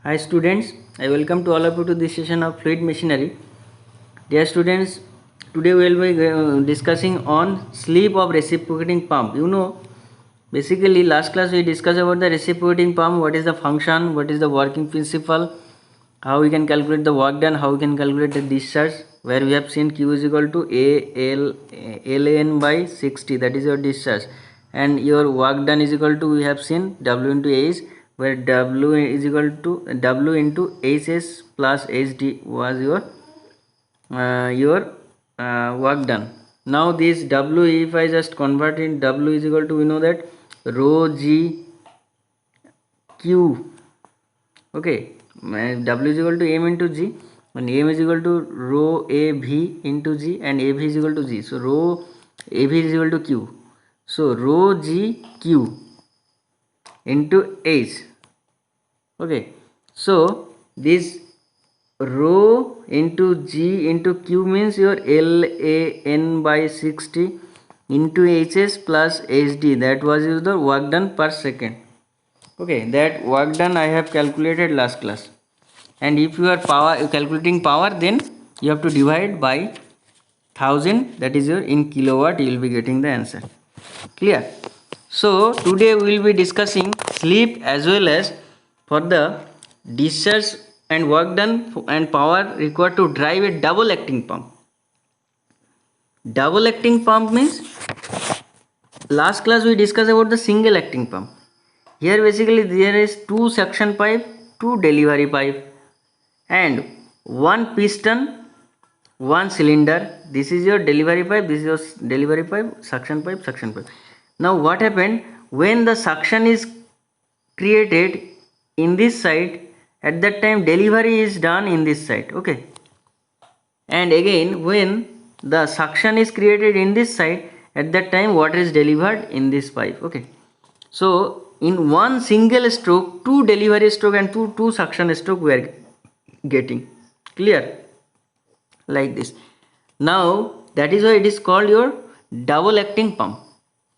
Hi students, I welcome to all of you to this session of fluid machinery. Dear students, today we will be discussing on sleep of reciprocating pump. Basically last class we discussed about the reciprocating pump, what is the function, what is the working principle, how we can calculate the work done, how we can calculate the discharge, where we have seen Q is equal to ln by 60, that is your discharge, and your work done is equal to, we have seen W into H, where W is equal to W into HS plus HD was your work done. Now this W, if I just convert in W is equal to, we know that rho G Q. Okay, W is equal to M into G, and M is equal to rho AV into G, and AV is equal to G. So rho AV is equal to Q. So rho G Q into H. Okay, so this rho into G into Q means your LAN by 60 into HS plus HD, that was the work done per second. Okay, that work done I have calculated last class, and if you are calculating power, then you have to divide by 1000, that is your in kilowatt, you will be getting the answer. Clear? So today we will be discussing sleep as well as for the discharge and work done and power required to drive a double acting pump. Double acting pump means, last class we discussed about the single acting pump. Here basically there is two suction pipe, two delivery pipe, and one piston, one cylinder. This is your delivery pipe, this is your delivery pipe, suction pipe, suction pipe. Now what happened, when the suction is created in this side, at that time delivery is done in this side. Okay, and again when the suction is created in this side, at that time water is delivered in this pipe. Okay, so in one single stroke, two delivery stroke and two suction stroke we are getting. Clear? Like this. Now that is why it is called your double acting pump.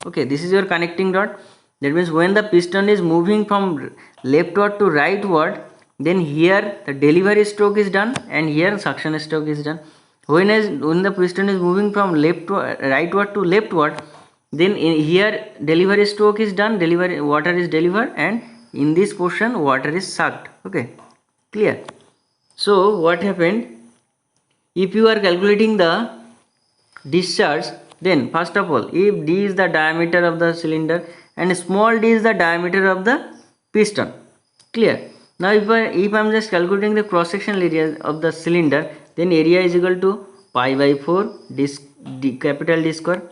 Okay, this is your connecting rod. That means when the piston is moving from leftward to rightward, then here the delivery stroke is done and here suction stroke is done. When the piston is moving from rightward to leftward, then here delivery stroke is done, delivery water is delivered, and in this portion water is sucked. Okay, clear? So what happened, if you are calculating the discharge, then first of all, if D is the diameter of the cylinder and small d is the diameter of the piston. Clear? Now if I am just calculating the cross sectional area of the cylinder, then area is equal to pi by 4 capital D square,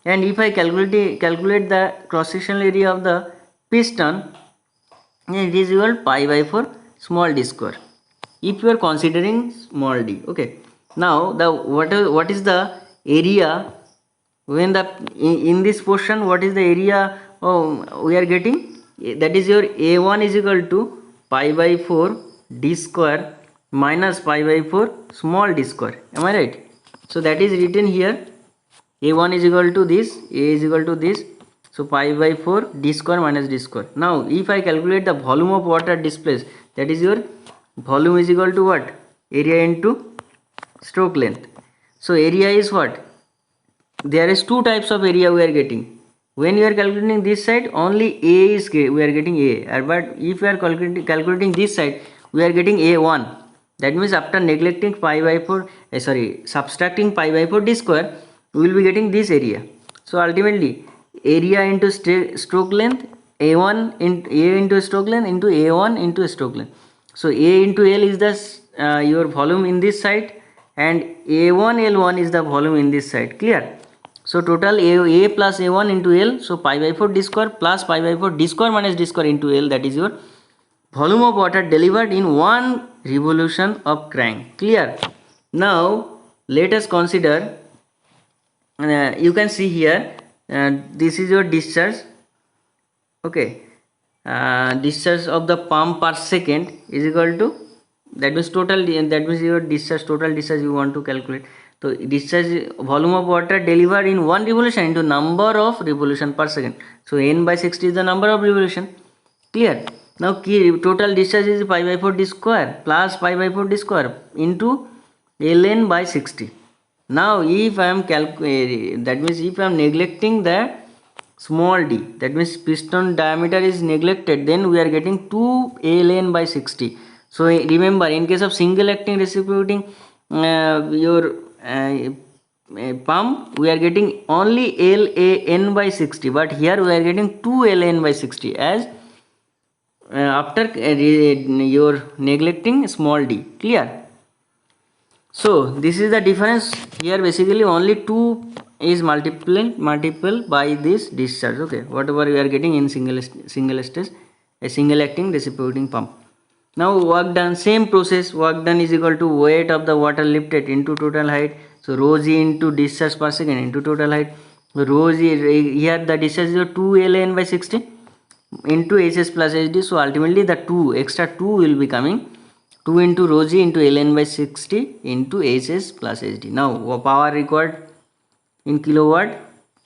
and if I calculate the cross sectional area of the piston, then it is equal to pi by 4 small d square, if you are considering small d. Okay, now the what is the area when the in this portion, what is the area we are getting? That is your A1 is equal to pi by 4 d square minus pi by 4 small d square. Am I right? So that is written here, A1 is equal to this, A is equal to this, so pi by 4 d square minus d square. Now if I calculate the volume of water displaced, that is your volume is equal to what? Area into stroke length. So area is what? There is two types of area we are getting. When you are calculating this side, only A is we are getting A, but if we are calculating this side, we are getting A1. That means after neglecting pi by 4, subtracting pi by 4 d square, we will be getting this area. So ultimately area into stroke length, A1 into A into stroke length into A1 into stroke length. So A into L is the your volume in this side, and A1 L1 is the volume in this side. Clear? So total A plus A1 into L, so pi by 4 d square plus pi by 4 d square minus d square into L, that is your volume of water delivered in one revolution of crank. Clear? Now let us consider, you can see here, this is your discharge. Okay, discharge of the pump per second is equal to, that means total, that means your discharge, total discharge you want to calculate. So discharge volume of water delivered in one revolution into number of revolution per second. So n by 60 is the number of revolution. Clear? Now total discharge is pi by 4 d square plus pi by 4 d square into ln by 60. Now if I am that means if I am neglecting the small d, that means piston diameter is neglected, then we are getting 2 ln by 60. So remember, in case of single acting reciprocating your pump, we are getting only LAN by 60, but here we are getting 2 LN by 60 as after you're neglecting small d. Clear? So this is the difference here. Basically only 2 is multiple by this discharge. Okay, whatever we are getting in single stage, a single acting reciprocating pump. Now work done, same process. Work done is equal to weight of the water lifted into total height. So rho g into discharge per second into total height. Rho g, here the discharge is 2 ln by 60 into hs plus hd. So ultimately the extra 2 will be coming, 2 into rho g into ln by 60 into hs plus hd. Now power required in kilowatt,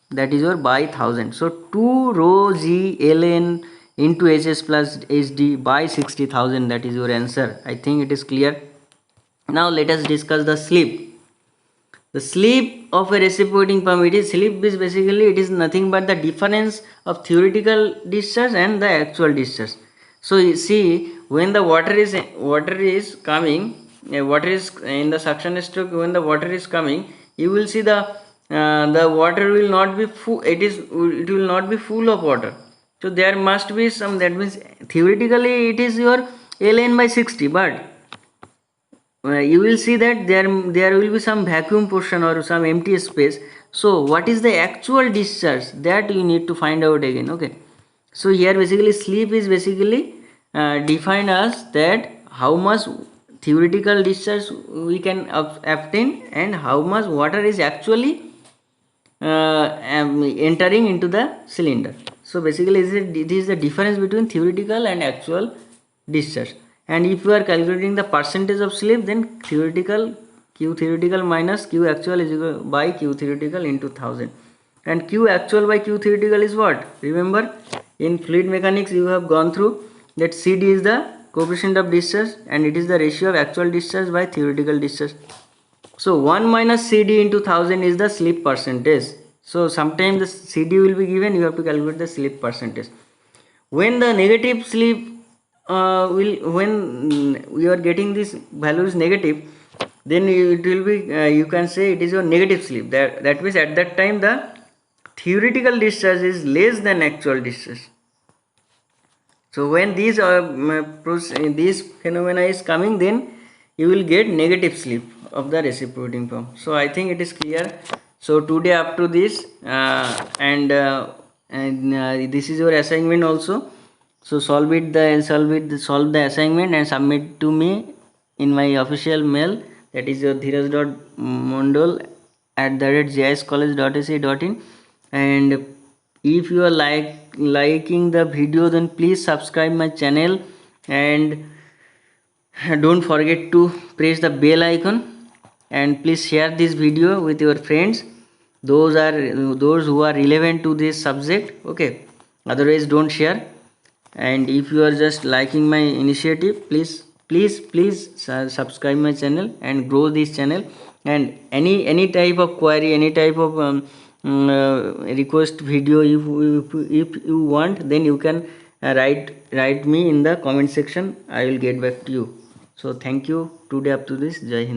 that is your by 1000. So 2 rho g ln into hs plus hd by 60,000, that is your answer. I think it is clear. Now let us discuss the slip. The slip of a reciprocating pump, it is slip is basically, it is nothing but the difference of theoretical discharge and the actual discharge. So you see, when the water is coming, water is in the suction stroke, when the water is coming, you will see the water will not be full, it will not be full of water. So there must be some, that means theoretically it is your ln by 60, but you will see that there will be some vacuum portion or some empty space. So what is the actual discharge, that you need to find out again. Okay, so here basically slip is basically defined as that how much theoretical discharge we can obtain and how much water is actually entering into the cylinder. So basically this is the difference between theoretical and actual discharge. And if you are calculating the percentage of slip, then theoretical, q theoretical minus q actual is equal by q theoretical into 1000. And q actual by q theoretical is what? Remember, in fluid mechanics you have gone through that CD is the coefficient of discharge and it is the ratio of actual discharge by theoretical discharge. So 1 minus CD into 1000 is the slip percentage. So sometimes the CD will be given, you have to calculate the slip percentage. When the negative slip when you are getting this value is negative, then it will be you can say it is your negative slip. That means at that time the theoretical discharge is less than actual discharge. So when these phenomena is coming, then you will get negative slip of the reciprocating pump. So I think it is clear. So today up to this this is your assignment also. So solve the assignment and submit to me in my official mail, that is your dheeraj.mondal@jiscollege.ac.in. and if you are liking the video, then please subscribe my channel and don't forget to press the bell icon, and please share this video with your friends, those who are relevant to this subject. Okay, otherwise don't share. And if you are just liking my initiative, please subscribe my channel and grow this channel. And any type of query, any type of request video, if you want, then you can write me in the comment section. I will get back to you. So thank you. Today up to this. Jai Hind.